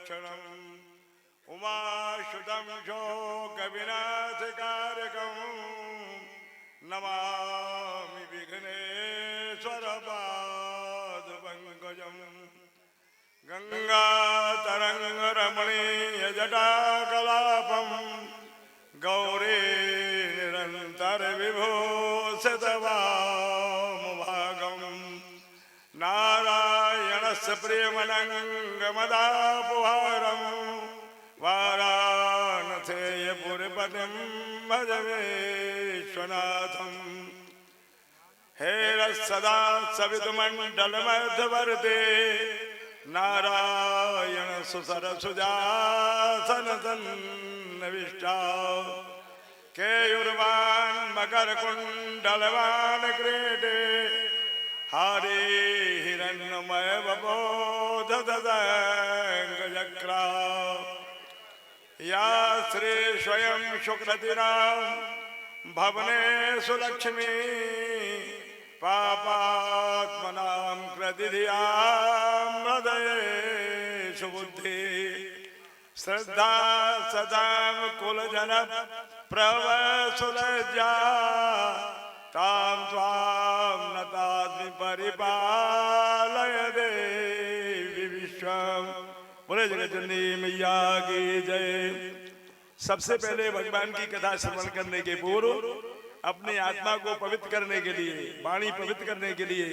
क्षणम् उमाशुतं शोकविनाशकारकं नमामि विघ्नेश्वरपादपङ्कजम् गङ्गातरङ्गरमणीयजटाकलापं गौरी निरन्तरविभूषितवामभागम् नारायणस्य प्रियमनङ्गमदापहारम् वाराणसेयपुरपतिं भज विश्वनाथम् हेरस्सदा सवितुमण्डलमध्यवर्ते नारायण सुसरसुजासनसन्नविष्टा केयुर्वान् मकरकुण्डलवान् क्रीडे हरे हिरण्मय वपोददङ्गचक्रा या श्री स्वयं शुक्रतिरां भवनेषु लक्ष्मी पापात्मनां कृतिधियां हृदयेषु बुद्धि श्रद्धा सदां कुलजन प्रवसुलज्जा तां त्वां नतास्मि परिपालय देवी विश्वम्। बोले जगतजननी मैया की जय। सबसे पहले भगवान की कथा श्रवण करने के पूर्व अपनी आत्मा को पवित्र करने के लिए, वाणी पवित्र करने के लिए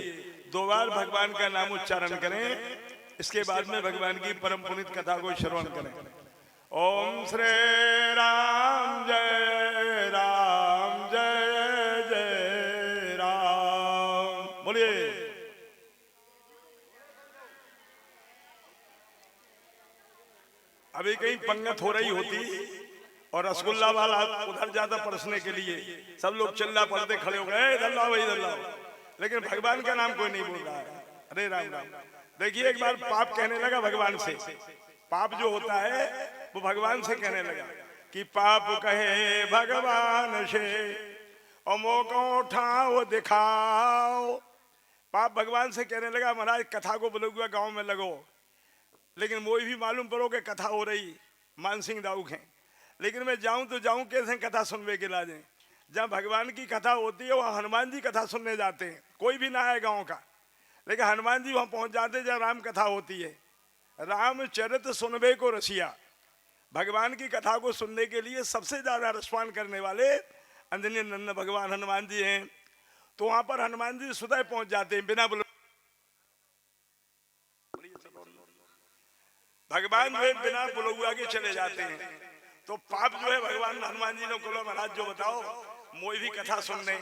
2 बार भगवान का नाम उच्चारण करें। इसके बाद में भगवान की परम पुनीत कथा को श्रवण करें। ओम श्री राम जय राम जय जय राम। बोलिए। अभी कहीं पंगत हो रही होती और रसगुल्ला वाला उधर जाता परसने के लिए, सब लोग चिल्ला पड़ते खड़े हो गए, इधर लाओ इधर लाओ, लेकिन भगवान का नाम कोई नहीं बोल रहा है। अरे राम राम। देखिए एक बार पाप कहने लगा भगवान से। पाप जो होता है वो भगवान से कहने लगा कि पाप कहे भगवान से और मौका उठाओ दिखाओ। पाप भगवान से कहने लगा महाराज कथा को बोलोगे गांव में लगो, लेकिन मोई भी मालूम पड़ो कि कथा हो रही मानसिंह दाऊख है, लेकिन मैं जाऊं तो जाऊं कैसे कथा सुनने के लाजे। जब भगवान की कथा होती है वहाँ हनुमान जी कथा सुनने जाते हैं, कोई भी ना है गांव का, लेकिन हनुमान जी वहाँ पहुंच जाते हैं जब राम कथा होती है। रामचरित सुनबे को रसिया, भगवान की कथा को सुनने के लिए सबसे ज्यादा रसपान करने वाले अंजनी नंदन भगवान हनुमान जी हैं। तो वहां पर हनुमान जी स्वतः पहुंच जाते हैं बिना बुलाए। भगवान जो है बिना बुलौआ के चले जाते हैं। तो पाप जो है भगवान हनुमान जी ने बोला महाराज जो बताओ मोई भी कथा सुनने,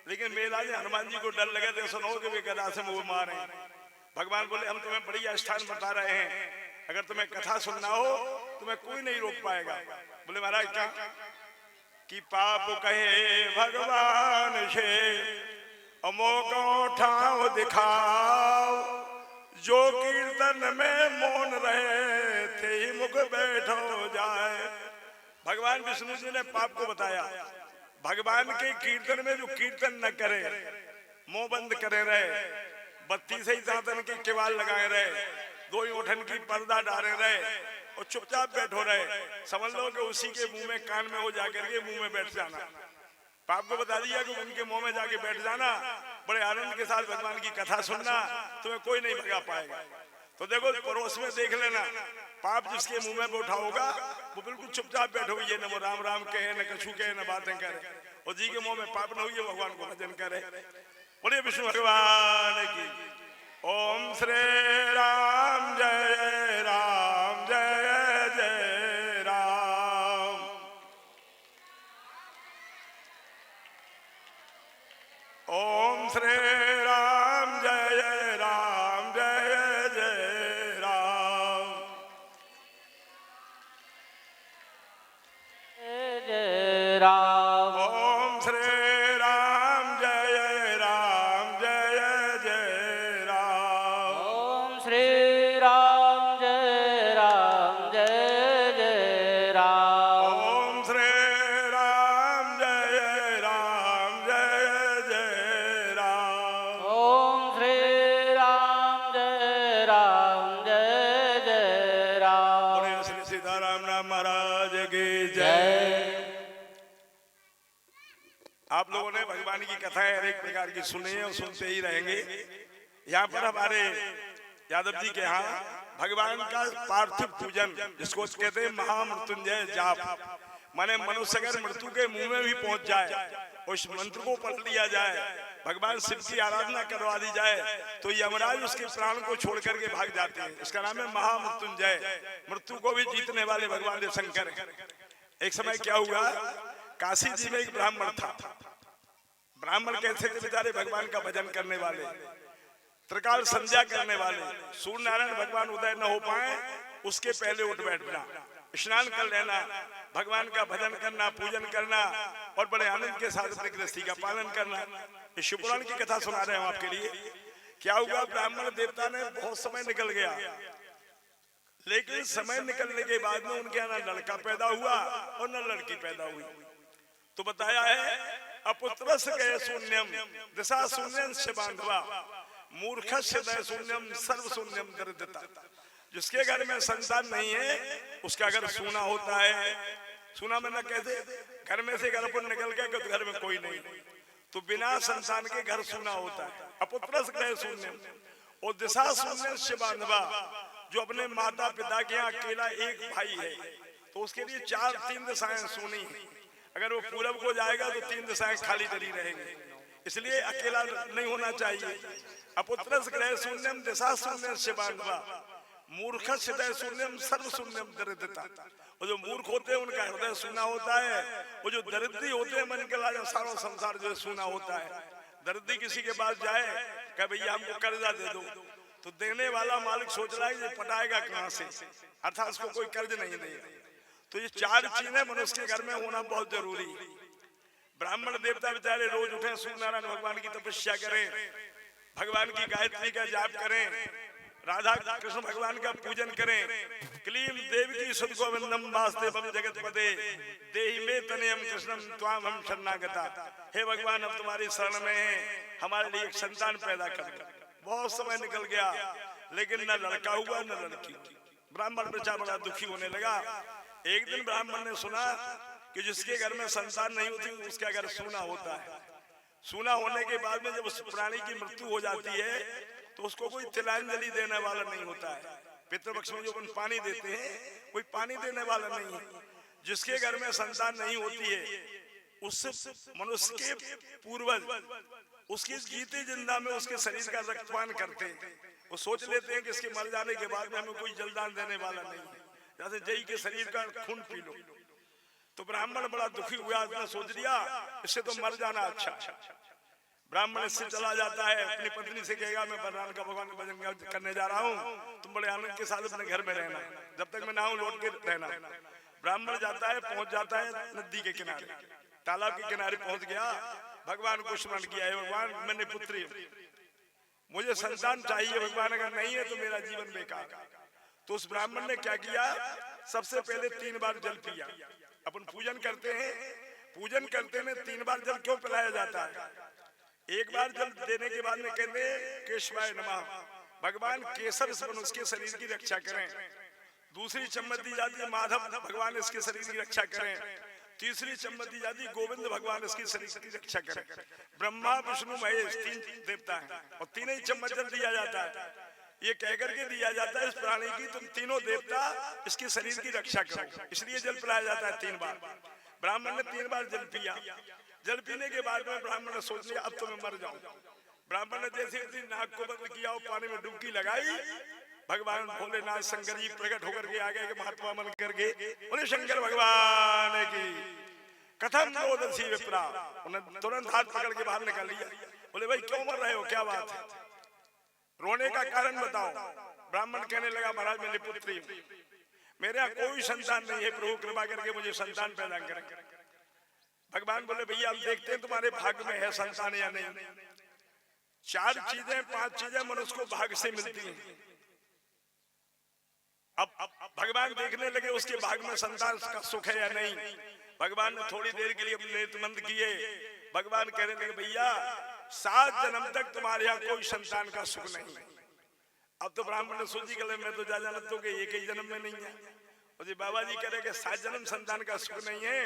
लेकिन मेरा जी हनुमान जी को डर लगे थे सुनो कि वे कथा से मुंह मारे। भगवान बोले हम तुम्हें बढ़िया स्थान बता रहे हैं, अगर तुम्हें कथा सुनना हो तुम्हें कोई नहीं रोक पाएगा। बोले महाराज क्या कि पाप कहे भगवान से मौका उठाओ दिखाओ, जो कीर्तन में मौन रहे थे ही मुख बैठो जाए। भगवान विष्णु जी ने पाप को बताया। भगवान के कीर्तन में जो कीर्तन न करे, मुंह बंद करे रहे, बत्ती से ही साधन की किवाड़ लगाए रहे, 2 ओठन की पर्दा डाले रहे और चुपचाप बैठो रहे, समझ लो कि उसी के मुंह में कान में हो जाकर के मुंह में बैठ जाना। पाप को बता दिया कि उनके मुंह में जाके बैठ जाना, बड़े आनंद के साथ भगवान की कथा सुनना, तुम्हें कोई नहीं भगा पाएगा। तो देखो पड़ोस में देख लेना, पाप जिसके मुंह में बैठा होगा वो बिल्कुल चुपचाप बैठो, ये न वो राम राम कहे न कछु कहे न बातें करे, और जी के मुंह में पाप न हुई भगवान को भजन करे। बोलिए विष्णु भगवान की। ओम श्री राम जय राम जय जय राम। ओम श्री राम जय राम जय जय राम। जय राम। ओम श्री राम जय राम जय जय राम। ओम श्री राम जय राम जय जय राम। ओम श्री राम जय राम जय जय राम। भगवान की कथाएं हर एक प्रकार की सुने और सुनते ही रहेंगे। यहाँ पर हमारे यादव जी के यहाँ भगवान का पार्थिव पूजन, जिसको कहते हैं महामृत्युंजय जाप, माने मनुष्य अगर मृत्यु के मुंह में भी पहुंच जाए, उस मंत्र को पढ़ लिया जाए, भगवान शिव की आराधना करवा दी जाए, तो यमराज उसके प्राण को छोड़ करके भाग जाते हैं। इसका नाम है महामृत्युंजय। मृत्यु को भी जीतने वाले भगवान शंकर हैं। एक समय क्या हुआ, काशी जी में एक ब्राह्मण था। ब्राह्मण कैसे थे बेचारे, भगवान का भजन करने वाले, त्रिकाल संध्या करने वाले, सूर्य नारायण भगवान उदय न हो पाए उसके पहले उठ बैठना, स्नान कर लेना, भगवान का भजन करना, पूजन करना और बड़े आनंद के साथ अपनी गृहस्थी का पालन करना। इस शिवपुराण की कथा सुना रहे हैं आपके लिए। क्या हुआ, ब्राह्मण देवता ने बहुत समय निकल गया, लेकिन समय निकलने के बाद में उनके यहाँ न लड़का पैदा हुआ और न लड़की पैदा हुई। तो बताया है, अपुत्रस्य गए शून्यम दिशा शून्यम से बांधवा मूर्खस्य दय शून्यम सर्व शून्यम दरिद्रता। जिसके घर में संतान नहीं है उसका घर सूना होता है। सूना में न कहते घर में से घर पर निकल गए तो घर में कोई नहीं, तो बिना संतान के घर सूना होता है। अपुत्रस्य गए शून्यम और दिशा शून्यम से बांधवा, जो अपने माता पिता के यहाँ अकेला एक भाई है तो उसके लिए तीन दिशाएं सूनी है। अगर वो पूरब को जाएगा तो तीन दिशाएं खाली डरी रहेंगी, इसलिए अकेला नहीं होना चाहिए। अपुत्रस्य गृह शून्यम दिशा शून्यम से बांधवा मूर्खस्य हृदय शून्यम सर्व शून्यम दरिद्रता। और जो मूर्ख होते हैं उनका हृदय सूना होता है, वो जो दरिद्री होते हैं मन के लाजा सारा संसार जो सूना होता है। दरिद्री किसी के पास जाए कहे भैया हमको कर्जा दे दो, तो देने वाला मालिक सोच रहा है ये पटाएगा कहाँ से, अर्थात उसको कोई कर्ज नहीं देगा। तो ये चार चीजें मनुष्य के घर में होना बहुत जरूरी है। ब्राह्मण देवता बेचारे रोज उठे, सूर्य नारायण भगवान की तपस्या करें, भगवान की गायत्री का जाप करें, राधा कृष्ण भगवान का पूजन करें। क्लीम देवी सुध गोविंदम वासुदेवम जगतपते देहि में तनयम कृष्णम त्वाम हम शरणागता। हे भगवान हम तुम्हारी शरण में हैं, हमारे लिए एक संतान पैदा कर दो। बहुत समय निकल गया लेकिन न लड़का हुआ न लड़की। ब्राह्मण बच्चा बड़ा दुखी होने लगा। एक दिन ब्राह्मण ने सुना कि जिसके घर में संतान नहीं होती उसका घर सूना होता है। सूना होने के बाद में जब उस प्राणी की मृत्यु हो जाती है तो उसको कोई तिलांजलि देने वाला नहीं होता है। पितृपक्ष में जो पानी देते हैं कोई पानी देने वाला नहीं है। जिसके घर में संतान नहीं होती है उस मनुष्य के पूर्वज उसकी जीते जिंदा में उसके शरीर का रक्तपान करते हैं। वो सोच लेते हैं कि इसके मर जाने के बाद में हमें कोई जलदान देने वाला नहीं है, जैसे जय के शरीर का खून पी लो। तो ब्राह्मण बड़ा दुखी हुआ, उसने सोच लिया इससे तो मर जाना अच्छा। ब्राह्मण इससे चला जाता है, अपनी पत्नी से कहेगा मैं भगवान का भजन करने जा रहा हूँ, तुम बड़े आनंद के साथ अपने घर में रहना, जब तक मैं ना हूं लौट के रहना। ब्राह्मण जाता है, पहुंच जाता है नदी के किनारे, तालाब के किनारे पहुंच गया। भगवान को स्मरण किया, है भगवान मैंने पुत्री मुझे संतान चाहिए, भगवान अगर नहीं है तो मेरा जीवन बेकार। तो उस ब्राह्मण ने क्या किया, सबसे पहले 3 बार जल पिया। अपन पूजन करते हैं, पूजन करते में 3 बार जल क्यों पिलाया जाता है? एक बार जल देने के बाद में कहते हैं केशवाय नमः, भगवान केसर से उसके शरीर की रक्षा करें। दूसरी चम्मच दी जाती है माधव, भगवान इसके शरीर की रक्षा करें। तीसरी चम्मच दी जाती है गोविंद, भगवान इसके शरीर की रक्षा करें। ब्रह्मा विष्णु महेश 3 देवता हैं और 3 ही चम्मच जल दिया जाता है। ये कहकर के दिया जाता है इस प्राणी की तुम तीनों देवता इसके शरीर की रक्षा करो, इसलिए जल पिलाया जाता है 3 बार। ब्राह्मण ने 3 बार जल पिया। जल पीने के बाद में ब्राह्मण ने सोच लिया अब तो मैं मर जाऊं। ब्राह्मण ने जैसे नाक को बंद किया और पानी में डुबकी लगाई, भगवान भोलेनाथ शंकर जी प्रकट होकर के आ गए कि महात्मा मन करके उन्हें शंकर भगवान की कथम रोदसी विप्रा। उन्हें तुरंत हाथ पकड़ के बाहर निकाल लिया। बोले भाई क्यों मर रहे हो, क्या बात है, रोने का कारण बताओ। ब्राह्मण कहने लगा महाराज मेरी पुत्री, मेरे यहाँ कोई संतान नहीं है, प्रभु कृपा करके मुझे संतान पैदा करें। भगवान बोले भैया हम देखते हैं तुम्हारे भाग्य में है संतान या नहीं। 4 चीजें 5 चीजें मनुष्य को भाग्य से मिलती हैं। अब भगवान देखने लगे उसके भाग्य में संतान का सुख है या नहीं। भगवान ने थोड़ी देर के लिए नेत्र बंद किए। भगवान कहने लगे भैया 7 जन्म तक तुम्हारे यहाँ कोई संतान का सुख नहीं। अब तो ब्राह्मण ने सोची गले मैं तो जा जानत तो कि 1 ही जन्म में नहीं है। और जी बाबा जी कह रहे कि 7 जन्म संतान का सुख नहीं है,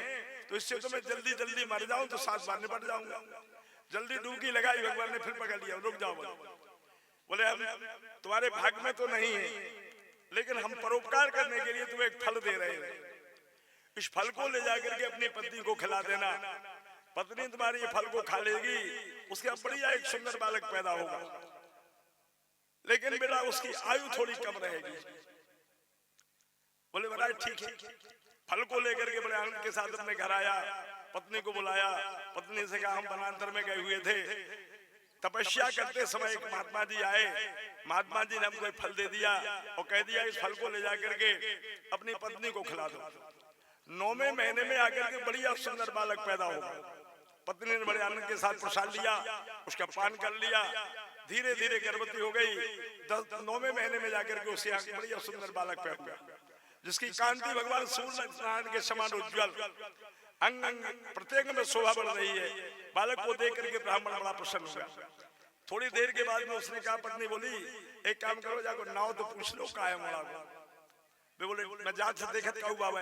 तो इससे तो मैं जल्दी जल्दी मर जाऊं तो 7 बार निपट जाऊंगा। जल्दी डुबकी लगाई, भगवान ने फिर पकड़ लिया, रुक जाओ। बोले हम तुम्हारे भाग में तो नहीं है, लेकिन हम परोपकार करने के लिए तुम्हें एक फल दे रहे हैं, इस फल को ले जाकर के अपनी पत्नी को खिला देना, पत्नी तुम्हारी ये फल को खा लेगी, उसके बढ़िया एक सुंदर बालक पैदा होगा, लेकिन बेटा उसकी आयु थोड़ी कम रहेगी। बोले महाराज ठीक है। फल को लेकर के बड़े आनंद के साथ अपने घर आया, पत्नी को बुलाया, पत्नी से कहा हम वनांतर में गए हुए थे, तपस्या करते समय एक महात्मा जी आए, महात्मा जी ने हमको फल दे दिया और कह दिया इस फल को ले जाकर के अपनी पत्नी को खिला दो, 9वें महीने में आकर के बढ़िया सुंदर बालक पैदा होगा। पत्नी ने बड़े आनंद के साथ प्रसाद लिया, उसका पान कर लिया, धीरे धीरे गर्भवती हो गई। 9वें महीने में जाकर के उससे बढ़िया सुंदर बालक पैदा हुआ, जिसकी कांति भगवान सूर्य नारायण के समान उज्ज्वल, अंग अंग प्रत्येक में शोभा बढ़ रही है। बालक को देख करके ब्राह्मण बड़ा प्रसन्न हुआ। थोड़ी देर के बाद में उसने कहा, पत्नी बोली एक काम करो, जाको नाव तो पूछ लो का है मोड़ा। वे बोले मैं जात से देखत कहूँ बाबा।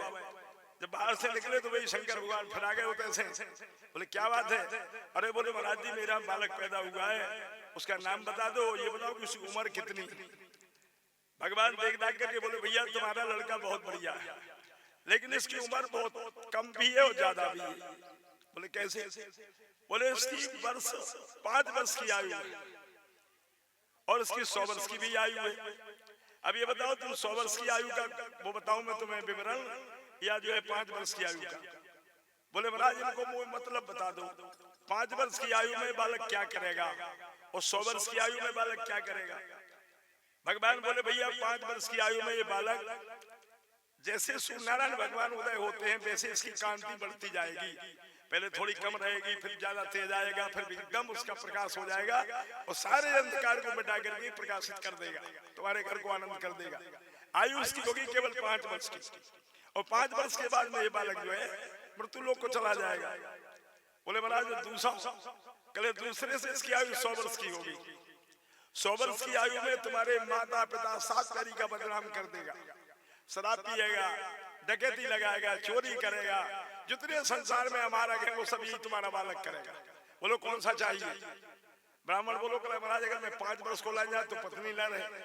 जब बाहर से निकले तो वही शंकर भगवान फिर आ गए होते ऐसे। बोले क्या बात है? अरे बोले महाराज जी मेरा बालक पैदा हुआ है, उसका नाम बता दो, ये बताओ कि उसकी उम्र कितनी। भगवान देख दाख करके बोले भैया तुम्हारा लड़का बहुत बढ़िया है, लेकिन इसकी उम्र बहुत कम भी है और ज्यादा भी है। बोले कैसे? बोले इसकी 5 वर्ष की आयु है और इसकी 100 वर्ष की भी आयु है। अब ये बताओ तुम 100 वर्ष की आयु का वो बताऊं मैं तुम्हें विवरण, या जो है 5 वर्ष की आयु का? बोले महाराज इनको मतलब बता दो, 5 वर्ष की आयु में बालक क्या करेगा और 100 वर्ष की आयु में बालक क्या करेगा? भगवान बोले भैया 5 वर्ष की आयु में ये बालक जैसे सूर्यनारायण भगवान उदय होते हैं वैसे इसकी कांति बढ़ती जाएगी, पहले थोड़ी कम रहेगी, फिर ज्यादा तेज आएगा, फिर एकदम उसका प्रकाश हो जाएगा और सारे अंधकार को मिटा करके प्रकाशित कर देगा, तुम्हारे घर को आनंद कर देगा। आयु इसकी होगी केवल 5 वर्ष की, और 5 वर्ष के बाद में ये बालक जो है मृत्यु लोक को चला जाएगा। बोले महाराज दूसरे से इसकी आयु 100 वर्ष की होगी। 100 वर्ष की आयु में तुम्हारे माता पिता 7 पीढ़ी का बदनाम कर देगा, शराब पिएगा, डकैती लगाएगा, चोरी करेगा, जितने संसार में हमारा है वो सभी तुम्हारा बालक करेगा। बोलो कौन सा चाहिए? ब्राह्मण बोलो महाराज अगर मैं 5 वर्ष को ला जाए तो पत्नी ला रहे,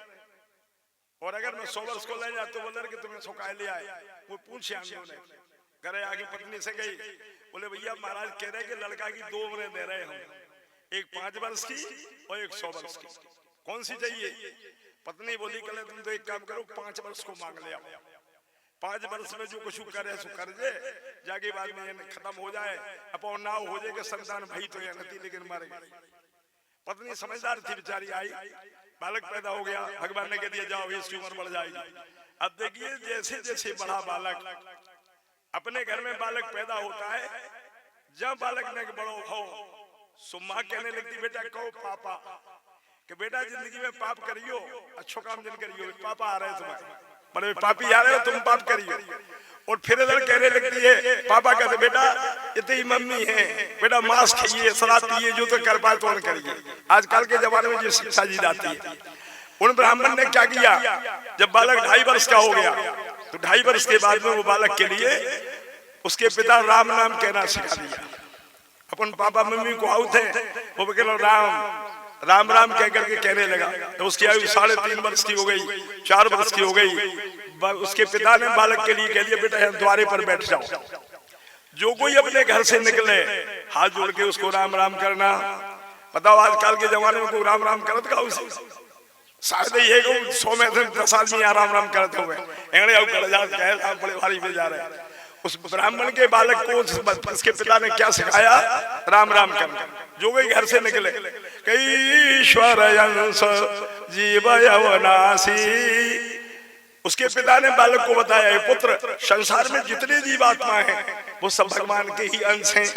और अगर मैं 100 वर्ष को ले जाए तो बोले कि तुम्हें सुखाए ले आए। वो पूछे हम लोगों ने, करे आगे पत्नी से गई, बोले भैया महाराज कह रहे कि लड़का की 2 उम्रें दे रहे हम, एक 5 वर्ष की और एक 100 वर्ष की, कौन सी चाहिए? पत्नी बोली कल तुम तो एक काम करो 5 वर्ष को मांग ले आओ, 5 वर्ष में जो कुछ करे सो कर दे, जाके बाद में खत्म हो जाए, अपन ना हो जाए कि संतान भाई तो या नहीं, लेकिन मर गई। पत्नी समझदार थी बेचारी, आई बालक पैदा हो गया, भगवान ने कह दिया जाओ इसकी उम्र बढ़ जाएगी। अब देखिए जैसे जैसे बड़ा बालक, अपने घर में बालक पैदा होता है, जब बालक ने बड़ो हो सुम्मा कहने लगती बेटा कहो पापा, कि बेटा जिंदगी में पाप करियो, अच्छो काम जन करियो, पापा आ रहे तुम्हारे, बड़े पापी आ रहे हो तुम पाप करियो। और फिर इधर कहने लगती है, पापा कहते बेटा इतनी मम्मी है, बेटा मांस खाइए, शराब पिए, जो तो कर पाए तो करिए। आजकल के जमाने में जो शिक्षा दी जाती है, उन ब्राह्मण ने क्या किया, जब बालक 2.5 वर्ष का हो गया तो 2.5 वर्ष के बाद में वो बालक के लिए उसके पिता राम नाम कहना सिखा दिया। अपन पापा मम्मी को आउट है, वो कहना राम राम राम कह करके कहने लगा, तो उसकी आयु 3.5 वर्ष की हो गई, 4 वर्ष की हो गई। उसके पिता ने बालक के लिए कह दिया बेटा यहाँ द्वारे पर बैठ जाओ, जो कोई अपने घर से निकले हाथ जोड़ के उसको राम राम करना। बताओ आजकल के जमाने में कोई राम राम करत का? उसे शायद ये 100 में से 10 आदमी राम राम करते हुए बड़े भारी में जा रहे हैं। उस ब्राह्मण के बालक को उसके पिता ने क्या सिखाया? राम राम करना। जो कोई घर से निकले कई ईश्वर अंश जीव यवनासी, उसके पिता ने बालक को बताया पुत्र संसार में जितने जीवात्मा हैं वो सब भगवान के ही अंश हैं।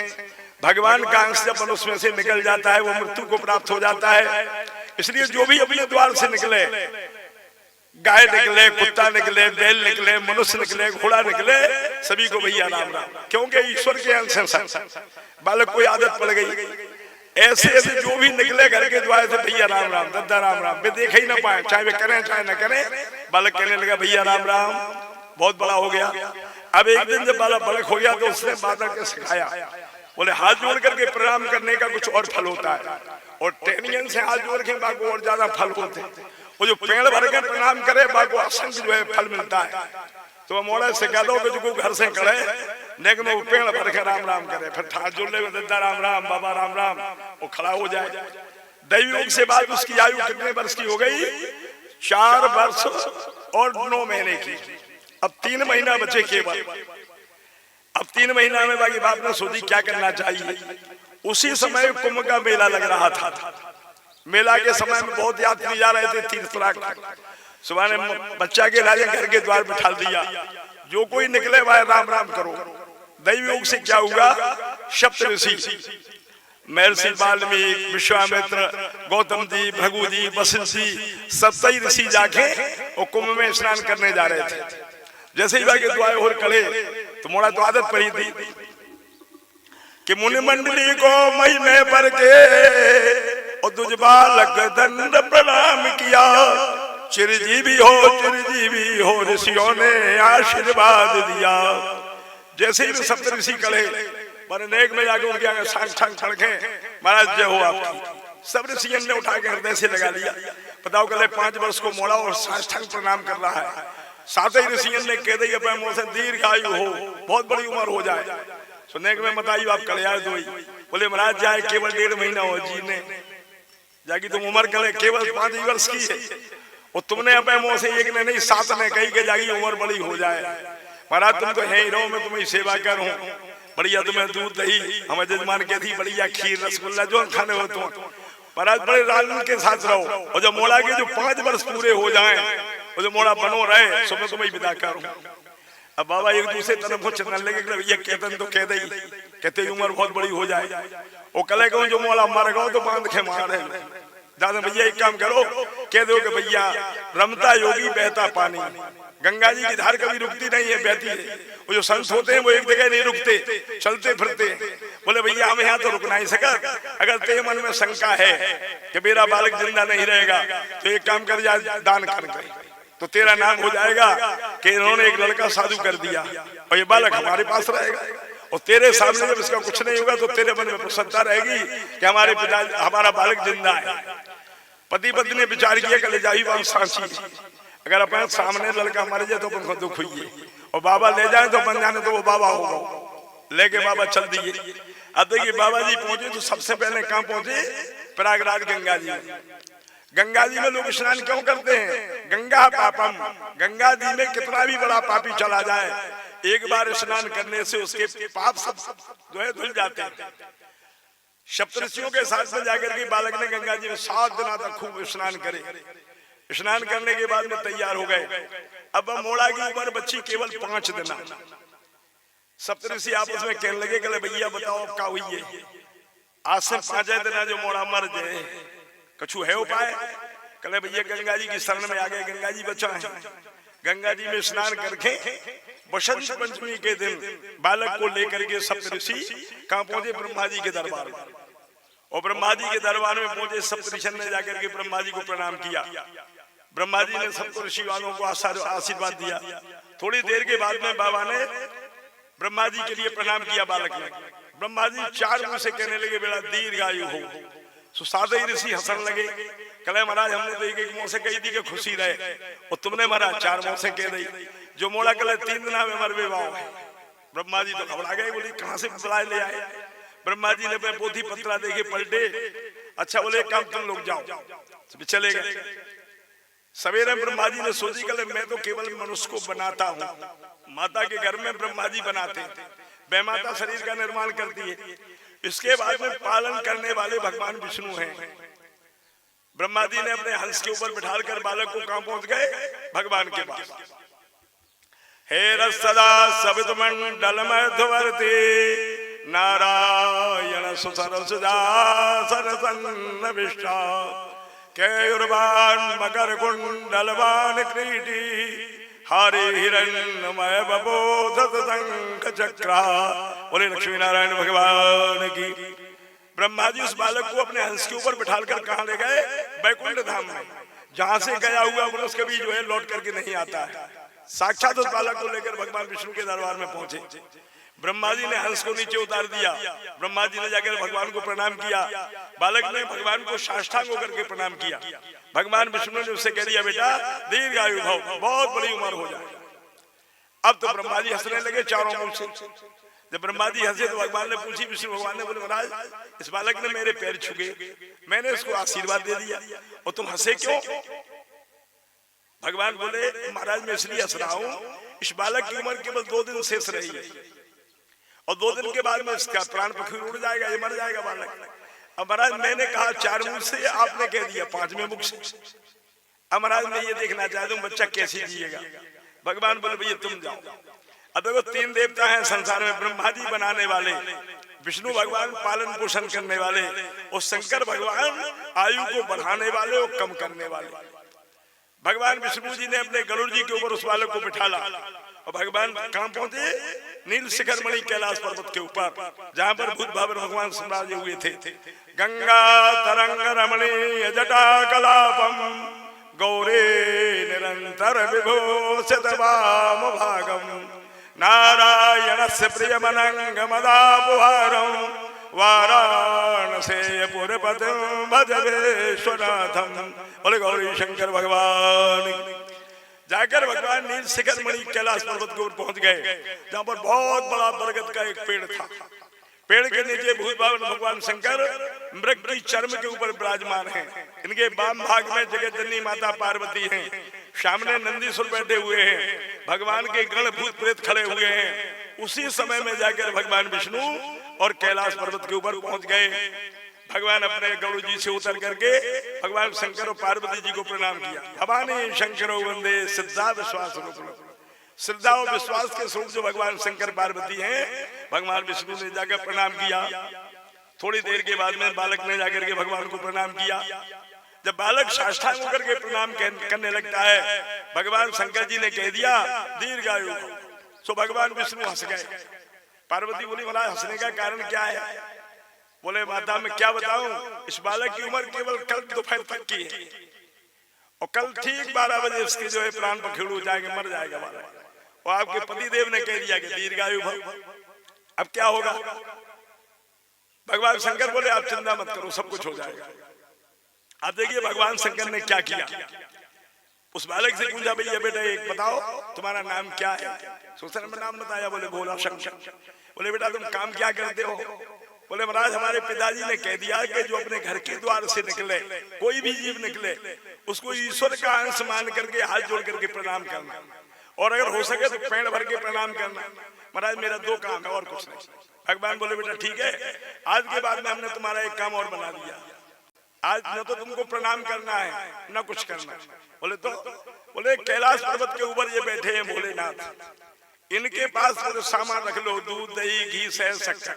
भगवान का अंश जब मनुष्य में से निकल जाता है वो मृत्यु को प्राप्त हो जाता है। इसलिए जो भी अपने द्वार से निकले, गाय निकले, कुत्ता निकले, बैल निकले, मनुष्य निकले, घोड़ा निकले, सभी को भैया राम राम, क्योंकि ईश्वर के अंश हैं। बालक को आदत पड़ गई, ऐसे ऐसे जो भी निकले घर के द्वार से भैया राम राम, दद्दा राम राम, वे देख ही ना पाए, चाहे वे करें चाहे ना करें, बालक कहने लगा भैया राम राम। बहुत बड़ा हो गया। अब एक दिन जब बालक बड़क हो गया तो उसने बालक को सिखाया बोले हाथ जोड़ करके प्रणाम करने का कुछ और फल होता है, और टेनियन से हाथ जोड़ के बाको और ज्यादा फल होते हैं। वो जो पेड़ भर के प्रणाम करे बाको असंख्य जो है फल मिलता है। तो मोड़ा से कह दो कि जो घर से करे लेकिन वो पेड़ भर के राम राम करे, फिर हाथ जोड़ ले दादा राम राम, बाबा राम राम, वो खड़ा हो जाए। दैव योग से बाद उसकी आयु कितने वर्ष की हो गई? 4 वर्ष और 9 महीने की। अब 3 महीना बचे केवल। अब 3 महीना में बाकी बाप ने सोची क्या करना चाहिए। उसी समय कुंभ का मेला लग रहा था। मेला के समय में बहुत यात्री जा रहे थे तीर्थराज। सुबह ने बच्चा के लाले घर के द्वार बिठा दिया, जो कोई निकले वह राम राम करो। दैव योग से क्या हुआ? सप्त ऋषि महर्षि वाल्मीकि, विश्वामित्र, गौतम जी, भृगु जी, वशिष्ठ जी, 27 ऋषि जाके और कुंभ में स्नान करने जा रहे थे। जैसे ही बाकी द्वार और कड़े तो मोड़ा तो आदत पड़ी थी कि मुनि मंडली को महीने भर के और तुझ बालक दंड प्रणाम किया। चिरजीवी हो ऋषियों ने आशीर्वाद दिया। जैसे ही सप्त ऋषि कड़े पर नेक में जाके उनके आगे सांग पड़के महाराज जय हो आपकी। सब ऋषियों ने उठा के हृदय से लगा लिया। बताओ कल 5 वर्ष को मोड़ा और साष्टांग प्रणाम कर रहा है। 7 ही ऋषियों ने कह दी अपने मुंह से दीर्घ आयु हो, बहुत बड़ी उम्र हो जाए। सुनने में बताइए आप कल्याण दो। बोले महाराज जाए केवल 1.5 महीना हो जीने जाकी, तुम उम्र कले केवल 5 वर्ष की है, और तुमने अपने मुंह से एक ने नहीं 7 ने कही के जागी उम्र बड़ी हो जाए। महाराज तुम तो है ही रहो, मैं तुम्हें सेवा करूं। बढ़िया तुम्हें दूध दही हमें जजमान के थी, बढ़िया खीर रसगुल्ला जो खाने हो तुम महाराज बड़े राजन के साथ रहो। और जब मोड़ा के जो 5 वर्ष पूरे हो जाएं और जो मोड़ा बनो रहे सो मैं तुम्हें विदा करूं। अब बाबा एक दूसरे तरफ को चलने लगे, भैया कहते तो कह दे कहते उम्र बहुत बड़ी हो जाए। वो कले कहूँ जो मोड़ा मर गो तो बांध के मारे। दादा भैया एक काम करो, कह दो कि भैया रमता योगी बहता पानी, गंगा जी की धार कभी रुकती नहीं है, बहती है। वो जो संत होते हैं वो एक जगह नहीं रुकते, चलते फिरते। बोले भैया हम यहाँ तो रुक नहीं सका, अगर तेरे मन में शंका है कि मेरा बालक जिंदा नहीं रहेगा तो एक काम कर जा दान कर दे, तो तेरा नाम हो जाएगा कि इन्होंने एक लड़का साधु कर दिया और ये बालक हमारे पास रहेगा। और तेरे सामने जब इसका कुछ नहीं होगा तो तेरे मन में प्रसन्नता रहेगी कि हमारे पिता हमारा बालक जिंदा है। पति पत्नी ने विचार किया कल जाही वहां सांची, अगर अपने सामने लड़का मर जाए तो अपन को दुख हुई, और बाबा ले जाए तो बन जाने तो वो बाबा होगा। लेके बाबा चल दिए। अब देखिए बाबा जी पहुंचे तो सबसे पहले कहाँ पहुंचे? प्रयागराज गंगा जी। गंगा जी में लोग स्नान क्यों करते हैं? गंगा पापम, गंगा जी में कितना भी बड़ा पापी चला जाए एक बार स्नान करने से उसके पाप सब जो है धुल जाते हैं। सप्तऋषियों के साथ में जाकर के बालक ने गंगा जी में 7 दिन तक खूब स्नान करे। स्नान करने के बाद में तैयार हो गए। अब मोड़ा की उम्र बच्ची केवल 5 दिन। सप्तऋषि आपस में कहने लगे कले भैया बताओ अब क्या हुई है? आज से 5 दिन जो मोड़ा मर जाए कछु है उपाय? कले भैया गंगा जी की शरण में आ गए, गंगा जी बचा है। गंगा जी में स्नान करके बसंत पंचमी के दिन बालक को लेकर के सप्तऋषि कहाँ पहुंचे? ब्रह्मा जी के दरबार में। और ब्रह्मा जी के दरबार में पहुंचे सप्तऋषि ने जाकर के ब्रह्मा जी को प्रणाम किया। ब्रह्मा जी ने सबको ऋषि वालों को आशीर्वाद दिया। थोड़ी देर के बाद में बाबा ने ब्रह्मा जी के लिए प्रणाम किया बालक ने। ब्रह्मा जी 4 मुंह से कहने लगे बेड़ा दीर्घायु हो। सो 7 ही ऋषि हंसन लगे, कले महाराज हमने तो एक मुंह से कही थी कि खुशी रहे, और तुमने महाराज 4 मुंह से कह दी। जो मोड़ा कले 3 दिन में मर विवाह। ब्रह्मा जी तो घबरा गए, बोली कहां से बुलाए ले आए? ब्रह्मा जी ने अपने पोथी पत्रा देखे पलटे। अच्छा बोले काम तुम लोग जाओ, चले गए। सवेरे ब्रह्मा जी ने सोची कले मैं तो केवल मनुष्य को बनाता हूँ, माता के घर में ब्रह्मा जी बनाते थे, बेमाता शरीर का निर्माण करती है, इसके बाद में पालन करने वाले भगवान विष्णु हैं। ब्रह्मा जी ने अपने हंस के ऊपर बिठाकर बालक को कहां पहुंच गए? भगवान के पास। हे रस सदा सवित मंडल मध्यवर्ती नारायण सुसरसदा सरसन्नविष्टा केयुर्वान मकर कुंडलवान क्रीटी हरि हिरण्यमय बबोध शंख चक्रा। बोले लक्ष्मी नारायण भगवान की। ब्रह्मा जी उस बालक को अपने हंस के ऊपर बिठाकर कहां ले गए? बैकुंठ धाम में, जहां से गया हुआ मनुष्य कभी जो है लौट करके नहीं आता है। साक्षात उस बालक को लेकर भगवान विष्णु के दरबार में पहुंचे। ब्रह्मा जी ने हंस को नीचे उतार दिया। ब्रह्मा जी ने जाकर भगवान को प्रणाम किया। बालक ने भगवान को साष्टांग होकर के प्रणाम किया। भगवान विष्णु ने उससे कह दिया, बेटा दीर्घायु भव, बहुत बड़ी उम्र हो जाए। अब तो ब्रह्मा जी हंसने लगे चारों मुंह से। जब ब्रह्मा जी हंसे तो भगवान ने पूछी, विष्णु भगवान ने बोले, महाराज इस बालक ने मेरे पैर छुए, मैंने इसको आशीर्वाद दे दिया और तुम हंसे क्यों? भगवान बोले, महाराज मैं इसलिए हंस रहा हूं, इस बालक की उम्र केवल 2 दिन शेष रही है और 2 दिन के बाद में इसका प्राण पखी उड़ जाएगा, ये मर जाएगा बालक। अब महाराज मैंने कहा 4 मुख से, आपने कह दिया 5वें मुख से। अब महाराज मैं ये देखना चाहता हूँ बच्चा कैसे जिएगा। भगवान बोले, भैया तुम जाओ। अब देखो 3 देवता हैं संसार में, ब्रह्मा जी बनाने वाले, विष्णु भगवान पालन पोषण करने वाले और शंकर भगवान आयु को बढ़ाने वाले और कम करने वाले। भगवान विष्णु जी ने अपने गरुड़ जी के ऊपर उस बालक को बिठाला और भगवान कहां पहुंचे? नील शिखर मणि कैलाश पर्वत के ऊपर, जहां पर भूत भावर भगवान सम्राजे हुए थे। गंगा तरंग रमणीय जटा कलापम गौरे निरंतर विभूषित वाम भागम नारायणस्य प्रियमनंगमदापहारम वाराणसीपुरपतिं भज विश्वनाथम। बोले गौरी शंकर भगवान। जाकर भगवान नील शिखर मणि कैलाश पर्वत के ऊपर पहुंच गए, जहां पर बहुत बड़ा बरगद का एक पेड़ था। पेड़ के नीचे भूत भावन भगवान शंकर मृग की चर्म के ऊपर विराजमान हैं। इनके वाम भाग में जगत जननी माता पार्वती हैं, सामने नंदीश्वर बैठे हुए हैं, भगवान के गण भूत प्रेत खड़े हुए हैं। उसी समय में जाकर भगवान विष्णु और कैलाश पर्वत के ऊपर पहुंच गए। भगवान अपने गरुड़ जी से उतर करके भगवान शंकर और पार्वती जी को प्रणाम किया। भवानी शंकरो वंदे श्रद्धा विश्वास रूप। श्रद्धा और विश्वास के स्वरूप जो भगवान शंकर पार्वती हैं, भगवान विष्णु ने जाकर प्रणाम किया। थोड़ी देर के बाद में बालक ने जाकर के भगवान को प्रणाम किया। जब बालक साष्टांग होकर के प्रणाम करने लगता है, भगवान शंकर जी ने कह दिया दीर्घायु। सो भगवान विष्णु हंस गए। पार्वती बोली, महाराज हंसने का कारण क्या है? बोले, माता मैं क्या बताऊं, इस बालक की उम्र केवल कल दोपहर तक की है और कल ठीक 12 बजे इसके जो है प्राण पखेड़ू जाएंगे, मर जाएगा बालक। और आपके पति देव ने कह दिया कि दीर्घायु भव। अब क्या होगा? भगवान शंकर बोले, आप चिंता मत करो, सब कुछ हो जाएगा। आप देखिए भगवान शंकर ने क्या किया। उस बालक से पूछा, भैया बेटा एक बताओ तुम्हारा नाम क्या है? सोचने में नाम बताया, बोले भोला शंकर। बोले, बेटा तुम काम क्या करते हो? बोले, महाराज हमारे पिताजी ने कह दिया कि जो अपने घर के द्वार से निकले, कोई भी जीव निकले, उसको ईश्वर का अंश मान करके हाथ जोड़ करके प्रणाम करना और अगर हो सके तो पैर भर के प्रणाम करना। महाराज मेरा 2 काम है और कुछ नहीं। भगवान बोले, बेटा ठीक है, आज के बाद में हमने तुम्हारा एक काम और बना दिया। आज न तो तुमको प्रणाम करना है न कुछ करना। बोले तो? बोले कैलाश पर्वत के ऊपर ये बैठे हैं भोलेनाथ, इनके पास सामान रख लो, दूध दही घी शहद शक्कर।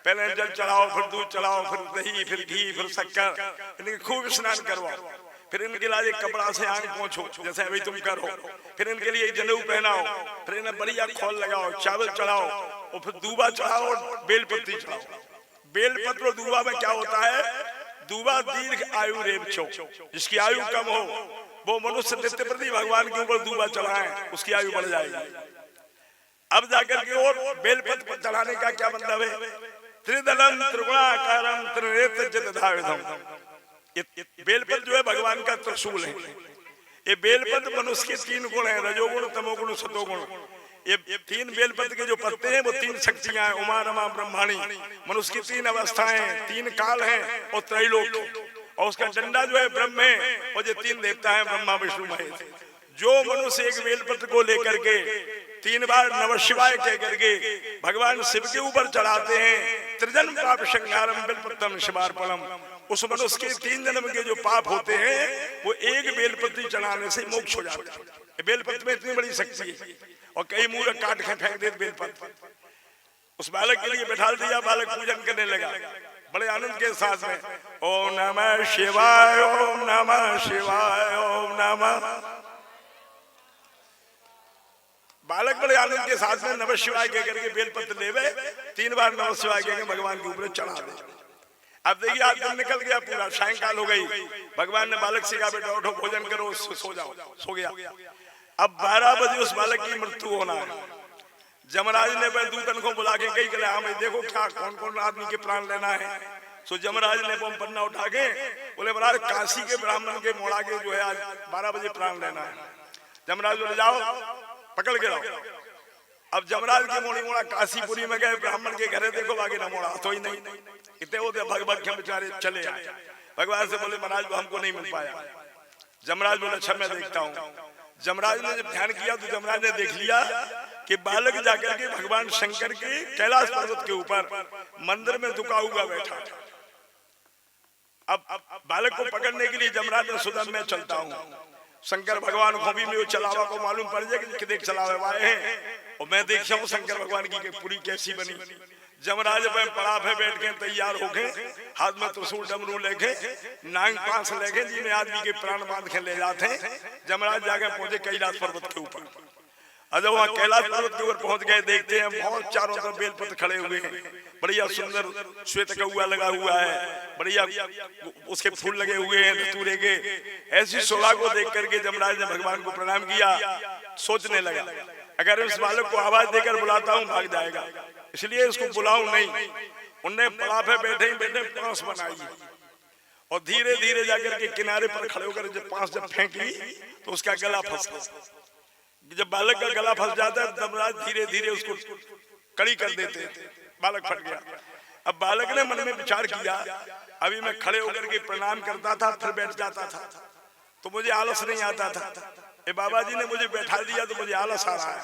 पहले जल चढ़ाओ, फिर दूध चढ़ाओ, फिर दही, फिर घी, फिर शक्कर, इनके खूब स्नान करवाओ। फिर इनके लिए कपड़ा से आंख पोंछो जैसे अभी तुम करो। फिर इनके लिए जनेऊ पहनाओ, फिर इन्हें बढ़िया खोल लगाओ, चावल चढ़ाओ और फिर दूबा चढ़ाओ और बेलपत्ती चढ़ाओ। बेलपत्र और दूबा में क्या होता है? दूबा दीर्घ आयु रेवचो, जिसकी आयु कम हो वो मनुष्य नित्य प्रति भगवान के ऊपर दूबा चढ़ाए, उसकी आयु बढ़ जाएगी। अब जाकर के और बेलपत्र चढ़ाने का क्या मतलब है? त्रिदलम त्रिगुणाकारम त्रिनेत्र जतधाविधम। ये बेलपत्र जो है भगवान का त्रिशूल है। ये बेलपत्र मनुष्य के 3 गुण है, रजोगुण तमोगुण सतोगुण। ये 3 बेलपत्र के जो पत्ते हैं वो 3 शक्तियां हैं, उमा रमा ब्रह्माणी। मनुष्य की 3 अवस्थाएं, 3 काल हैं और त्रैलोक। और उसका डंडा जो है ब्रह्म है और ये 3 देवता हैं, ब्रह्मा विष्णु महेश। जो मनुष्य एक बेलपत्र को लेकर के 3 बार नमः शिवाय कह करके भगवान शिव के ऊपर चढ़ाते हैं, त्रिजन्म पाप संहारम बेलपत्रम शिवार्पणम, उस मनुष्य के 3 जन्म के जो पाप होते हैं वो एक बेलपत्री चढ़ाने से मोक्ष हो जाता है। बेलपत्र में इतनी बड़ी शक्ति है और कई मूर्ख काट के फेंक देते बेलपत्र। उस बालक के लिए बैठा दिया, बालक पूजन करने लगा बड़े आनंद के साथ में, ओम नमः शिवाय, ओम नमः शिवाय, ओम नमः। बालक बड़े आनंद के साथ में नमः शिवाय कह करके बेलपत्र लेवे, 3 बार नमः शिवाय कह के भगवान के ऊपर चढ़ा दे। अब देखिए आज दिन निकल गया पूरा, सायंकाल हो गई। भगवान ने बालक से कहा, बेटा उठो भोजन करो, सो जाओ। सो गया। अब 12 बजे उस बालक की मृत्यु होना है। जमराज ने वह दूतन को बुला के कही गले हाँ भाई देखो क्या कौन कौन आदमी के प्राण लेना है। सो जमराज ने वो पन्ना उठा के बोले महाराज काशी के ब्राह्मण के मोड़ा के जो है आज 12 बजे प्राण लेना है। जमराज बोले जाओ पकड़ के लाओ। अब जमराज के मोड़ी मोड़ा काशीपुरी में गए, ब्राह्मण के घरे देखो आगे ना मोड़ा तो ही नहीं, इतने होते भगवत के बेचारे चले आए। भगवान से बोले महाराज वो हमको नहीं मिल पाया। जमराज बोले अच्छा मैं देखता हूँ। जमराज ने जब ध्यान किया तो जमराज ने देख लिया कि बालक जाकर के भगवान शंकर के कैलाश पर्वत के ऊपर मंदिर में दुका हुआ बैठा। अब बालक को पकड़ने के लिए जमराज ने सुदम में चलता हूँ। शंकर भगवान को भी में चलावा को मालूम पड़ जाए कि देख चलावे वाले हैं और मैं देखा हूँ शंकर भगवान की पूरी कैसी बनी। जमराज पे पड़ा पे बैठ के तैयार हो गए, हाथ में त्रिशूल डमरू लेके नांग पास लेके जिन्हें आदमी के प्राण बांध के ले जाते। जमराज जाके पहुंचे कैलाश पर्वत के ऊपर। और जब वहाँ कैलाश पर्वत के ऊपर पहुंच गए देखते हैं बहुत चारों तरफ बेलपत्र खड़े हुए हैं, बढ़िया सुंदर श्वेत कौआ लगा हुआ है, बढ़िया उसके फूल लगे हुए हैं धतूरे के। ऐसी शोभा को देख करके जमराज ने भगवान को प्रणाम किया। सोचने लगा अगर इस बालक को आवाज देकर बुलाता हूँ भाग जाएगा, इसलिए इसको बुलाऊं नहीं। उनने पड़ा पे बैठे बैठे पांस बनाई और धीरे धीरे जाकर के किनारे पर खड़े होकर जब पांस जब फेंकी तो उसका गला फंस गया। जब बालक का गला फंस जाता है जमराज धीरे धीरे उसको कड़ी कर देते, बालक फट गया। अब बालक ने मन में विचार किया अभी मैं खड़े होकर के प्रणाम करता था फिर बैठ जाता था तो मुझे आलस नहीं आता था, ये बाबा जी ने मुझे बैठा दिया तो मुझे आलस आ रहा है।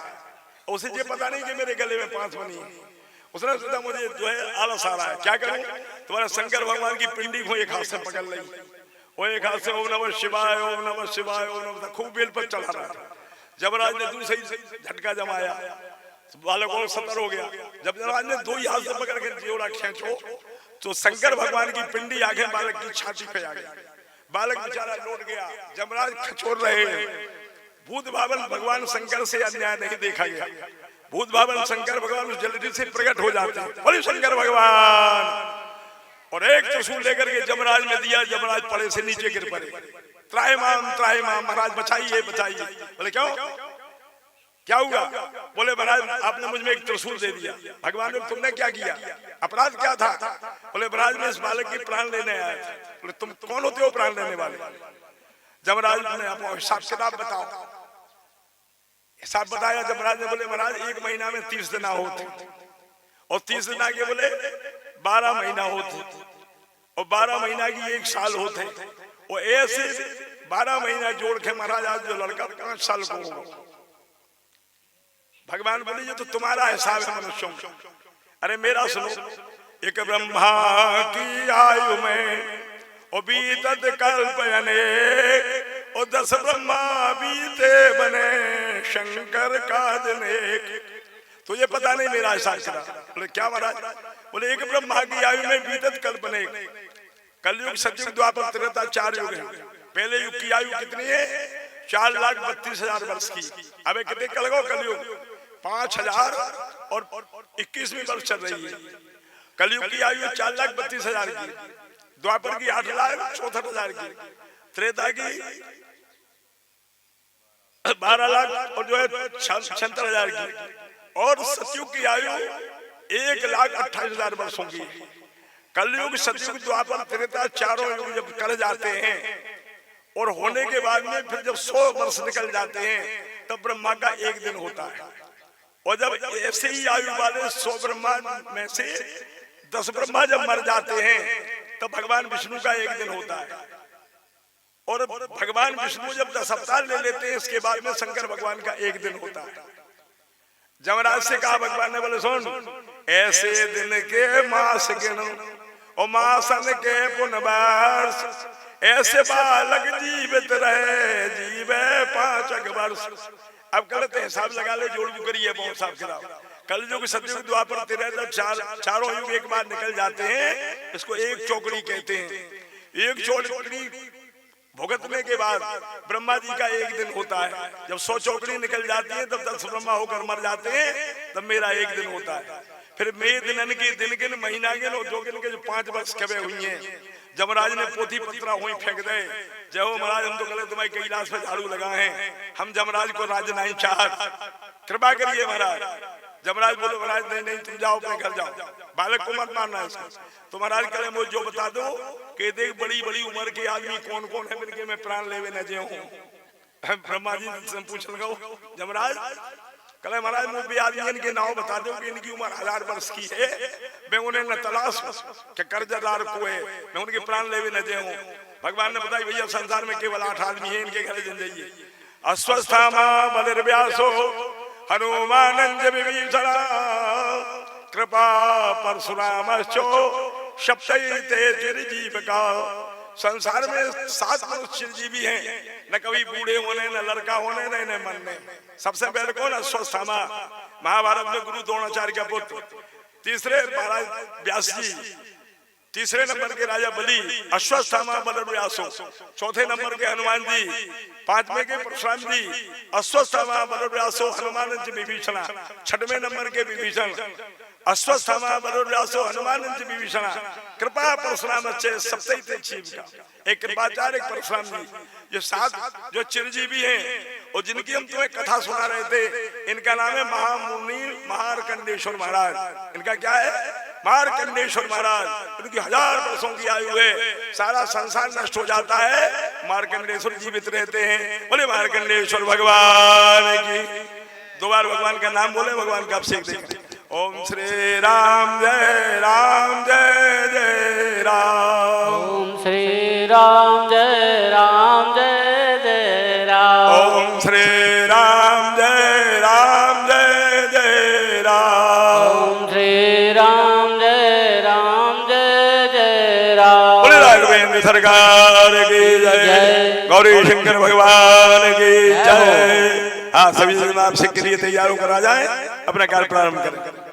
उसे ये पता नहीं कि मेरे गले में पांस बनी है। उसने सोचा मुझे जो है आलस आ रहा है, क्या करूं। तुम्हारा शंकर भगवान की पिंडी को एक हाथ से पकड़ ली और एक हाथ से ओम नमः शिवाय ओम नमः शिवाय ओम नमः खूब बेल पर चढ़ा रहा था। जमराज ने दूसरे झटका जमाया, बालक और सतर हो गया। जब जमराज ने दो ही हाथ से पकड़ के जोड़ा खींचो तो शंकर भगवान की पिंडी आगे बालक की छाती पे आ गई। बालक बेचारा लौट गया। जमराज खचोर रहे हैं। भूत भावन भगवान शंकर से अन्याय नहीं देखा गया। भूत भावन शंकर भगवान उस जल्दी से प्रकट हो जाते हैं। बोले शंकर भगवान और एक त्रिशूल लेकर के जमराज में दिया। जमराज पड़े से नीचे गिर पड़े। त्राहिमाम महाराज बचाइए बचाइए। बोले क्यों क्या हुआ। बोले महाराज आपने मुझ में एक त्रिशूल दे दिया। भगवान ने तुमने क्या किया, अपराध क्या था। बोले महाराज मैं इस बालक की प्राण लेने आया था। बोले तुम कौन होते हो प्राण लेने वाले। जमराज ने अपना हिसाब किताब बताओ। हिसाब बताया जमराज ने। बोले महाराज 1 महीना में 30 दिन होते और 30 दिन के बोले 12 महीना होते और 12 महीना की 1 साल होते और ऐसे 12 महीना जोड़ के महाराज आज जो लड़का 5 साल को होगा। भगवान बोले ये तो तुम्हारा हिसाब है मनुष्यों का। अरे मेरा सुनो। एक ब्रह्मा की आयु में और बीतत कल्प अनेक और 10 ब्रह्मा बीते बने शंकर का दिन एक। तो ये पता नहीं मेरा हिसाब क्या। बोले क्या महाराज। बोले एक ब्रह्मा की आयु में बीतत कल्प अनेक। कलयुग सतयुग द्वापर त्रेता 4 युग है। पहले युग की आयु कितनी है 4,32,000 वर्ष की। अब कितने कल गो कलयुग 5,000 और 21वीं वर्ष चल रही है। कलयुग की आयु 4,32,000 की, द्वापर की 8,64,000 की, त्रेता की 12 लाख और जो है 76,000 की और सतयुग की आयु 1,28,000 वर्षों की। कलयुग सतयुग द्वापर त्रेता चारों युग जब कर जाते हैं और होने के बाद में फिर जब 100 वर्ष निकल जाते हैं तब ब्रह्मा का 1 दिन होता है। और जब ऐसे ही आयु वाले 100 ब्रह्मा में से 10 ब्रह्मा जब मर जाते हैं तब भगवान विष्णु का 1 दिन होता है। और भगवान विष्णु जब 10 अवतार ले लेते हैं इसके बाद में शंकर भगवान का 1 दिन होता है। जमराज से कहा भगवान ने। बोले सुन ऐसे दिन के मास गिनो और मासन के पुनर्वर्ष ऐसे बालक जीवित रहे जीवे 5 वर्ष। अब गलत हिसाब लगा ले जोड़ करिए बहुत साफ खिलाफ। कलयुग सतयुग द्वापर त्रेता चारों युग एक बार निकल जाते हैं। इसको एक चौकड़ी कहते हैं। एक चौकड़ी भुगतने के बाद ब्रह्मा जी का 1 दिन होता है। जब 100 चौकड़ी निकल जाती है तब 10 ब्रह्मा होकर मर जाते हैं तब मेरा 1 दिन होता है। फिर मे दिन के दिन गिन महीना गिन और जो गिन के जो 5 वर्ष कबे हुई हैं। जमराज ने पोथी पत्रा हुई फेंक दे। जय हो महाराज हम तो गले तुम्हारे कैलाश पे झाड़ू लगाए हैं। हम जमराज को राज नहीं चाहत, कृपा करिए महाराज। जमराज बोलो महाराज नहीं नहीं तुम जाओ अपने घर जाओ, बालक को मत मारना है इसका। तो महाराज कहे मुझे जो बता दो कि देख बड़ी बड़ी उम्र के आदमी कौन कौन है मिलके मैं प्राण लेवे न जे हूँ। ब्रह्मा जी से पूछ लगाओ जमराज कहे महाराज मुझे आदमी इनके नाम बता दो कि इनकी उम्र 1000 वर्ष की है, मैं उन्हें न तलाश के कर्जदार को है, मैं उनके प्राण लेवे न जे हूँ। भगवान ने बताई भैया संसार में केवल 8 आदमी है, इनके घर जन जाइए। अश्वस्थामा बलिर्व्यासो हनुमानंद विभीषण कृपा परशुरामश्चो सप्तैते चिरजीविका। संसार में 7 मनुष्य चिरजीवी हैं, न कभी बूढ़े होने न लड़का होने न इन्हें मरने। सबसे पहले कौन? अश्वस्थामा, महाभारत में गुरु द्रोणाचार्य का पुत्र। तीसरे महाराज व्यास जी, तीसरे नंबर के राजा बलि, अश्वस्थामा बलिर्व्यासो। चौथे नंबर के हनुमान जी, पांचवें के परशुराम जी, अश्वस्थामा बलिर्व्यासो हनुमान विभीषण। छठवें नंबर के विभीषण, अश्वस्थामा बलिर्व्यासो हनुमान विभीषण कृपा परशुराम सप्तैते जीविका। एक कृपाचार्य, एक परशुराम जी, जो 7 जो चिरजीवी हैं और जिनकी हम तुम्हें कथा सुना रहे थे, इनका नाम है महामुनि मार्कंडेश्वर महाराज। इनका क्या है? मार्कंडेश्वर महाराज। उनकी 1000 वर्षों की आयु है, सारा संसार नष्ट हो जाता है, मार्कंडेश्वर जीवित रहते हैं। बोले मार्कंडेश्वर भगवान की। 2 बार भगवान का नाम बोले, भगवान का अभिषेक देखें। ओम श्री राम जय राम जय जय राम। ओम श्री राम जय राम जय जय राम। ओम श्री राम जय राम जय जय राम। ओम श्री राम जय राम जय जय राम। बोले राघवेंद्र सरकार की जय, गौरी शंकर भगवान की जय। हाँ सभी जन आपसे के लिए तैयार होकर आ जाए, अपना कार्य प्रारंभ करें।